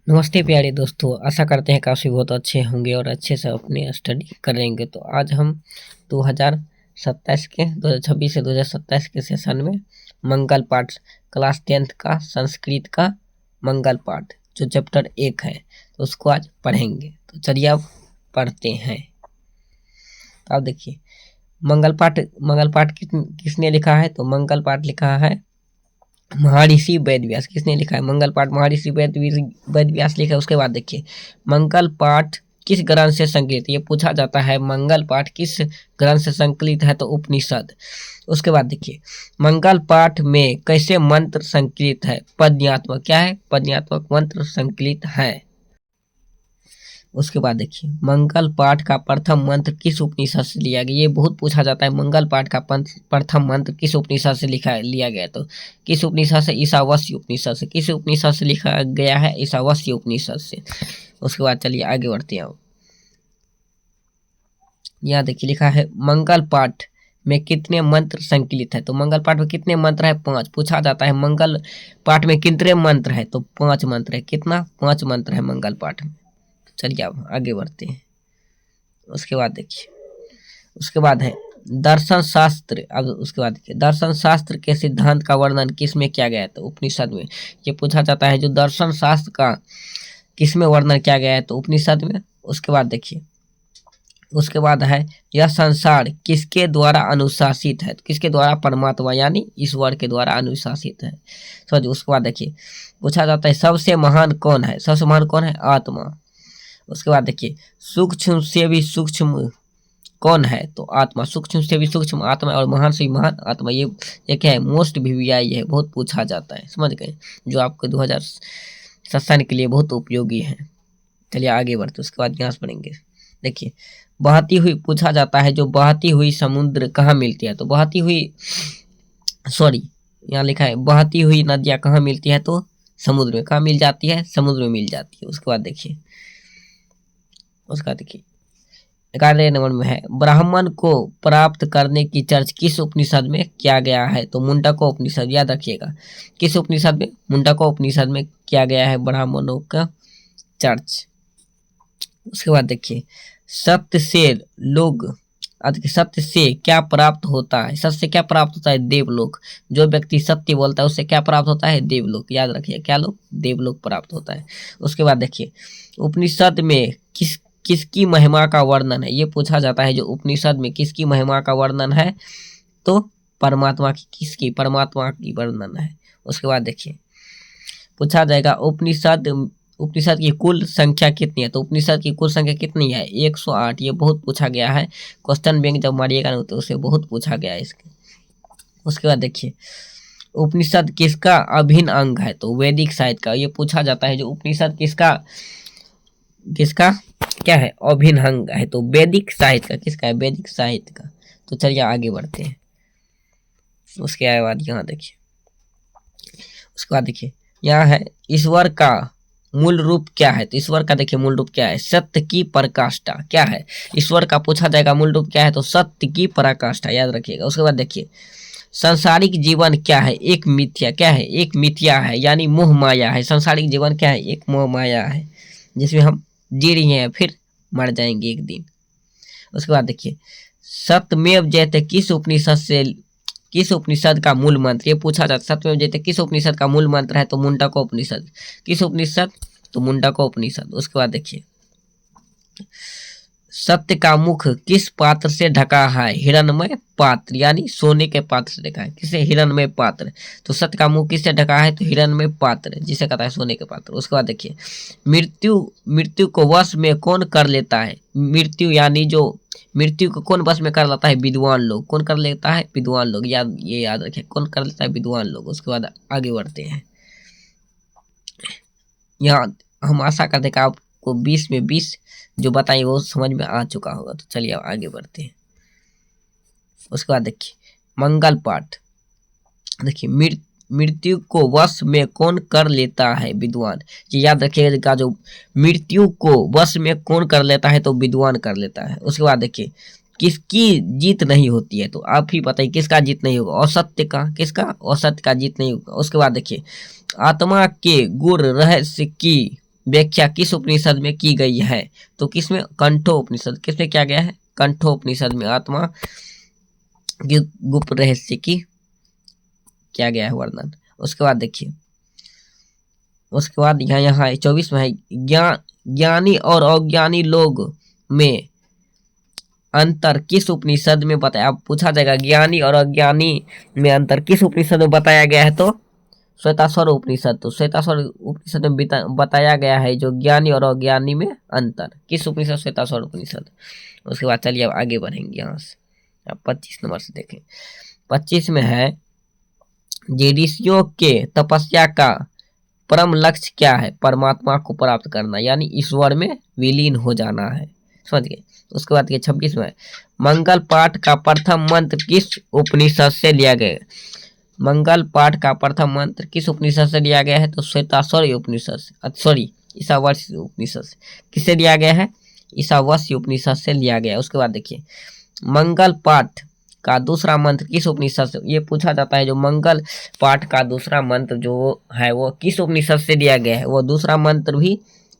नमस्ते प्यारे दोस्तों, आशा करते हैं काफ़ी बहुत अच्छे होंगे और अच्छे से अपनी स्टडी करेंगे। तो आज हम 2027 के 2026 से 2027 के सेशन में मंगल पाठ क्लास 10th का संस्कृत का मंगल पाठ जो चैप्टर 1 है तो उसको आज पढ़ेंगे। तो चलिए अब पढ़ते हैं। तो आप देखिए मंगल पाठ किसने लिखा है? तो मंगल पाठ लिखा है महर्षि वेद व्यास। किसने लिखा है? मंगल पाठ महर्षि वेद व्यास लिखा है। उसके बाद देखिए मंगल पाठ किस ग्रंथ से संकलित, ये पूछा जाता है। मंगल पाठ किस ग्रंथ से संकलित है? तो उपनिषद। उसके बाद देखिए मंगल पाठ में कैसे मंत्र संकलित है? पद्यात्मक। क्या है? पद्यात्मक मंत्र संकलित है। उसके बाद देखिए मंगल पाठ का प्रथम मंत्र किस उपनिषद से लिया गया? ये बहुत पूछा जाता है। मंगल पाठ का प्रथम मंत्र किस उपनिषद से लिया गया? तो किस उपनिषद से? ईशावास्य उपनिषद से। किस उपनिषद से लिखा गया है? ईशावास्य उपनिषद से। उसके बाद चलिए आगे बढ़ते हैं। यहाँ देखिए लिखा है मंगल पाठ में कितने मंत्र संकलित है? तो मंगल पाठ में कितने मंत्र है? 5। पूछा जाता है मंगल पाठ में कितने मंत्र है? तो 5 मंत्र है। कितना? 5 मंत्र है मंगल पाठ में। चलिए अब आगे बढ़ते हैं। उसके बाद देखिए उसके बाद है दर्शन शास्त्र। अब उसके बाद देखिए दर्शन शास्त्र के सिद्धांत का वर्णन किसमें किया गया है? तो उपनिषद में। ये पूछा जाता है जो दर्शन शास्त्र का किसमें वर्णन किया गया है? तो उपनिषद में। उसके बाद देखिए उसके बाद है यह संसार किसके द्वारा अनुशासित है? किसके द्वारा? परमात्मा यानी ईश्वर के द्वारा अनुशासित है। समझ। उसके बाद देखिए पूछा जाता है सबसे महान कौन है? सबसे महान कौन है? आत्मा। उसके बाद देखिए सूक्ष्म से भी सूक्ष्म कौन है? तो आत्मा। सूक्ष्म से भी सूक्ष्म आत्मा और महान से भी महान आत्मा। ये क्या है? मोस्ट VVI है, बहुत पूछा जाता है। समझ गए? जो आपके 2027 के लिए बहुत उपयोगी है। चलिए आगे बढ़ते। उसके बाद यहाँ से पढ़ेंगे। देखिए बहती हुई पूछा जाता है जो बहती हुई समुद्र कहाँ मिलती है? तो बहती हुई यहाँ लिखा है बहती हुई नदियाँ कहाँ मिलती है? तो समुद्र में। कहाँ मिल जाती है? समुद्र में मिल जाती है। उसके बाद देखिए 11 नंबर में है ब्राह्मण को प्राप्त करने की चर्च किस उपनिषद में किया गया है? तो मुंडको उपनिषद। याद रखिएगा किस उपनिषद में? मुंडको उपनिषद में किया गया है ब्राह्मणों का चर्च। उसके बाद देखिए सत्य से क्या प्राप्त होता है? सत्य से क्या प्राप्त होता है? देवलोक। जो व्यक्ति सत्य बोलता है उससे क्या प्राप्त होता है? देवलोक। याद रखिए क्या लोग? देवलोक प्राप्त होता है। उसके बाद देखिए उपनिषद में किसकी महिमा का वर्णन है? ये पूछा जाता है जो उपनिषद में किसकी महिमा का वर्णन है? तो परमात्मा की। किसकी? परमात्मा की वर्णन है। उसके बाद देखिए पूछा जाएगा उपनिषद की कुल संख्या कितनी है? तो उपनिषद की कुल संख्या कितनी है? 108। ये बहुत पूछा गया है। क्वेश्चन बैंक जब मारिएगा ना तो उसे बहुत पूछा गया है इसके। उसके बाद देखिए उपनिषद किसका अभिन्न अंग है? तो वैदिक साहित्य का। ये पूछा जाता है जो उपनिषद किसका क्या है? अभिन्न अंग है। तो वैदिक साहित्य का। किसका है? वैदिक साहित्य का। तो चलिए आगे बढ़ते हैं। उसके बाद यहाँ देखिए उसके बाद देखिए यहाँ है ईश्वर का मूल रूप क्या है? तो ईश्वर का देखिए मूल रूप क्या है? सत्य की पराकाष्ठा। क्या है? ईश्वर का पूछा जाएगा मूल रूप क्या है? तो सत्य की पराकाष्ठा। याद रखिएगा। उसके बाद देखिए सांसारिक जीवन क्या है? एक मिथ्या। क्या है? एक मिथ्या है यानी मोह माया है। सांसारिक जीवन क्या है? एक मोह माया है जिसमें हम जी रही हैं फिर मर जाएंगे एक दिन। उसके बाद देखिए सत्यमेव जयते किस उपनिषद का मूल मंत्र? ये पूछा जाता है सत्यमेव जयते किस उपनिषद का मूल मंत्र है? तो मुंडको उपनिषद। किस उपनिषद? तो मुंडको उपनिषद। उसके बाद देखिए सत्य का मुख किस पात्र से ढका है? हिरणमय पात्र यानी सोने के पात्र से ढका है। किसे? हिरणमय पात्र। तो सत्य का मुख किससे ढका है? तो हिरणमय पात्र जिसे कहता है सोने के पात्र। उसके बाद देखिए मृत्यु को वश में कौन कर लेता है? मृत्यु यानी जो मृत्यु को कौन वश में कर लेता है? विद्वान लोग। कौन कर लेता है? विद्वान लोग। याद रखिए कौन कर लेता है? विद्वान लोग। उसके बाद आगे बढ़ते हैं। यहाँ हम आशा करते हैं कि आपको 20 में 20 जो बताइए वो समझ में आ चुका होगा। तो चलिए अब आगे बढ़ते हैं। उसके बाद देखिए मंगल पाठ। देखिए मृत्यु को वश में कौन कर लेता है? विद्वान। ये याद रखिएगा जो मृत्यु को वश में कौन कर लेता है? तो विद्वान कर लेता है। उसके बाद देखिए किसकी जीत नहीं होती है? तो आप ही बताइए किसका जीत नहीं होगा? असत्य का। किसका? असत्य का जीत नहीं होगा। उसके बाद देखिए आत्मा के गुण रहस्य की व्याख्या किस उपनिषद में की गई है? तो किसमें? कंठो उपनिषद। किसमें क्या गया है? कंठो उपनिषद में आत्मा की गुप्त रहस्य की क्या गया है वर्णन। उसके बाद देखिए, उसके बाद यहाँ 24 में है ज्ञानी और अज्ञानी लोग में अंतर किस उपनिषद में बताया? अब पूछा जाएगा ज्ञानी और अज्ञानी में अंतर किस उपनिषद में बताया गया है? तो श्वेताश्वर उपनिषद। तो श्वेताश्वर उपनिषद में बताया गया है जो ज्ञानी और अज्ञानी में अंतर। किस उपनिषद? श्वेताश्वर उपनिषद। उसके बाद चलिए अब आगे बढ़ेंगे यहाँ से। अब 25 नंबर से देखें। 25 में है जे ऋषियों के तपस्या का परम लक्ष्य क्या है? परमात्मा को प्राप्त करना, यानी ईश्वर में विलीन हो जाना है। समझ गए। उसके बाद 26 में मंगल पाठ का प्रथम मंत्र किस उपनिषद से लिया गया? मंगल पाठ का प्रथम मंत्र किस उपनिषद से लिया गया है? तो श्वेताश्वर उपनिषद से, सॉरी ईशावास्य उपनिषद से। किससे लिया गया है? ईशावास्य उपनिषद से लिया गया है। उसके बाद देखिए, मंगल पाठ का दूसरा मंत्र किस उपनिषद से? ये पूछा जाता है जो मंगल पाठ का दूसरा मंत्र जो है वो किस उपनिषद से लिया गया है? वो दूसरा मंत्र भी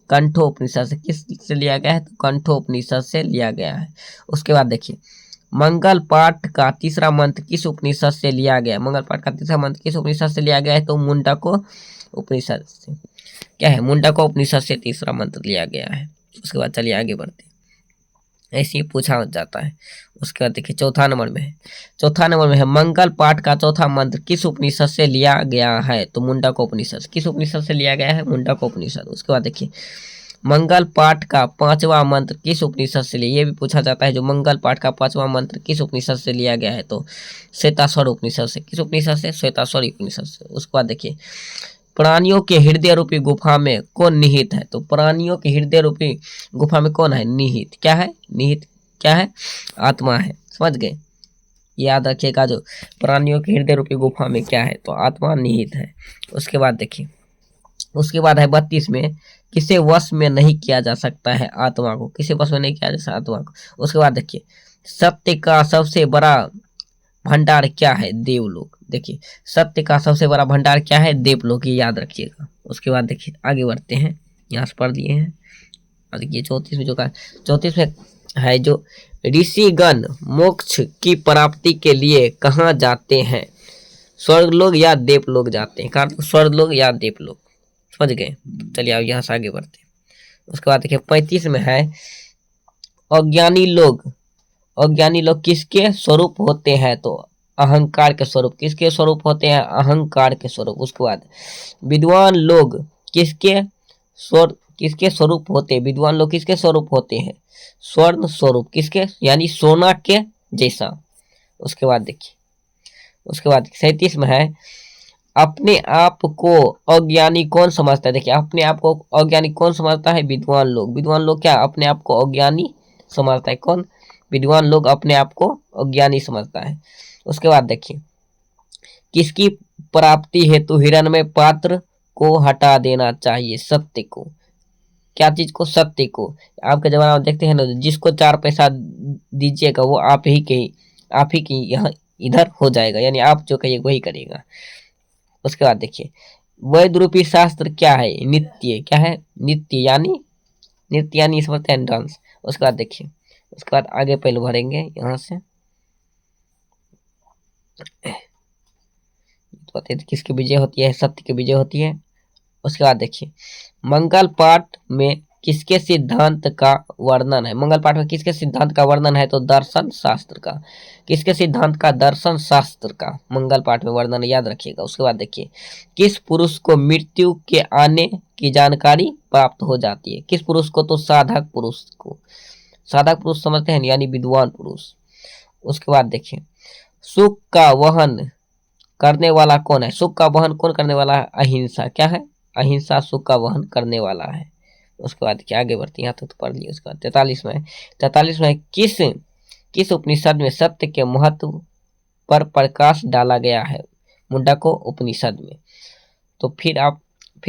कंठो उपनिषद से। किस से लिया गया है? तो कंठो उपनिषद से लिया गया है। उसके बाद देखिए, मंगल पाठ का तीसरा मंत्र किस उपनिषद से लिया गया? मंगल पाठ का तीसरा मंत्र किस उपनिषद से लिया गया है? तो मुंडको उपनिषद से। क्या है? मुंडको उपनिषद से तीसरा मंत्र लिया गया है। उसके बाद चलिए आगे बढ़ते हैं, ऐसे ही पूछा जाता है। उसके बाद देखिए चौथा नंबर में है मंगल पाठ का चौथा मंत्र किस उपनिषद से लिया गया है? तो मुंडको उपनिषद। किस उपनिषद से लिया गया है? मुंडको उपनिषद। उसके बाद देखिए, मंगल पाठ का पांचवा मंत्र किस उपनिषद से लिया? ये भी पूछा जाता है जो मंगल पाठ का पांचवा मंत्र किस उपनिषद से लिया गया है? तो श्वेताश्वर उपनिषद से। किस उपनिषद से? श्वेताश्वर उपनिषद से। उसके बाद देखिए, प्राणियों के हृदय रूपी गुफा में कौन निहित है? तो प्राणियों के हृदय रूपी गुफा में कौन है निहित? क्या है निहित? क्या है? आत्मा है। समझ गए। याद रखिएगा, जो प्राणियों के हृदय रूपी गुफा में क्या है? तो आत्मा निहित है। उसके बाद देखिए, उसके बाद है 32 में किसे वश में नहीं किया जा सकता है आत्मा को? किसे वश में नहीं किया जा सकता आत्मा को? उसके बाद देखिए, सत्य का सबसे बड़ा भंडार क्या है? देवलोक। देखिए, सत्य का सबसे बड़ा भंडार क्या है? देवलोक। ये याद रखिएगा। उसके बाद देखिए आगे बढ़ते हैं, यहाँ से पढ़ लिए हैं। और देखिए 34 में जो कहा, 34 में है जो ऋषिगण मोक्ष की प्राप्ति के लिए कहाँ जाते हैं? स्वर्गलोक या देवलोक जाते हैं? कहाँ? स्वर्गलोक या देवलोक। समझ गए। चलिए अब यहाँ से आगे बढ़ते हैं। उसके बाद देखिए 35 में है अज्ञानी लोग किसके स्वरूप होते हैं? तो अहंकार के स्वरूप। किसके स्वरूप होते हैं? अहंकार के स्वरूप। उसके बाद विद्वान लोग किसके स्वरूप होते हैं? विद्वान लोग किसके स्वरूप होते हैं? स्वर्ण स्वरूप। किसके? यानी सोना के जैसा। उसके बाद देखिए, उसके बाद 37 में है अपने आप को अज्ञानी कौन समझता है? देखिए, अपने आप को अज्ञानी कौन समझता है? विद्वान लोग। विद्वान लोग क्या अपने आप को अज्ञानी समझता है? कौन? विद्वान लोग अपने आप को अज्ञानी समझता है। उसके बाद देखिए, किसकी प्राप्ति हेतु हिरण्मय पात्र को हटा देना चाहिए? सत्य को। क्या चीज को? सत्य को। आपके जमाना में देखते हैं ना, जिसको 4 पैसा दीजिएगा वो आप ही की यहाँ इधर हो जाएगा, यानी आप जो कहिए वही करेगा। उसके बाद देखिए, वैध रूपी शास्त्र क्या है? नित्य। क्या है? नित्य यानी समझते हैं डांस। उसके बाद देखिए, उसके बाद आगे पहले भरेंगे यहाँ से। तो किसकी विजय होती है? सत्य की विजय होती है। उसके बाद देखिए, मंगल पाठ में किसके सिद्धांत का वर्णन है? मंगल पाठ में किसके सिद्धांत का वर्णन है? तो दर्शन शास्त्र का। किसके सिद्धांत का? दर्शन शास्त्र का मंगल पाठ में वर्णन, याद रखिएगा। उसके बाद देखिए, किस पुरुष को मृत्यु के आने की जानकारी प्राप्त हो जाती है? किस पुरुष को? तो साधक पुरुष को। साधक पुरुष समझते हैं, यानी विद्वान पुरुष। उसके बाद देखिए, सुख का वहन करने वाला कौन है? सुख का वहन कौन करने वाला है? अहिंसा। क्या है? अहिंसा सुख का वहन करने वाला है। उसके बाद क्या आगे बढ़ती है, यहाँ तो पढ़ लिया। उसके बाद 43 में किस उपनिषद में सत्य के महत्व पर प्रकाश डाला गया है? मुंडको उपनिषद में। तो फिर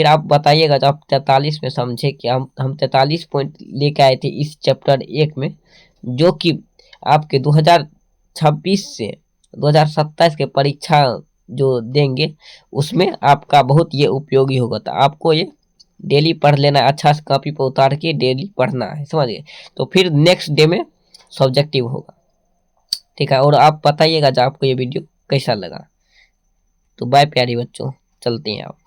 आप बताइएगा, जब आप 43 में समझे कि हम 43 पॉइंट लेके आए थे इस चैप्टर 1 में, जो कि आपके 2026 से 2027 के परीक्षा जो देंगे उसमें आपका बहुत ये उपयोगी होगा। तो आपको ये डेली पढ़ लेना है, अच्छा से कॉपी पर उतार के डेली पढ़ना है, समझ गए। तो फिर नेक्स्ट डे में सब्जेक्टिव होगा, ठीक है। और आप बताइएगा जो आपको ये वीडियो कैसा लगा। तो बाय प्यारे बच्चों, चलते हैं आप।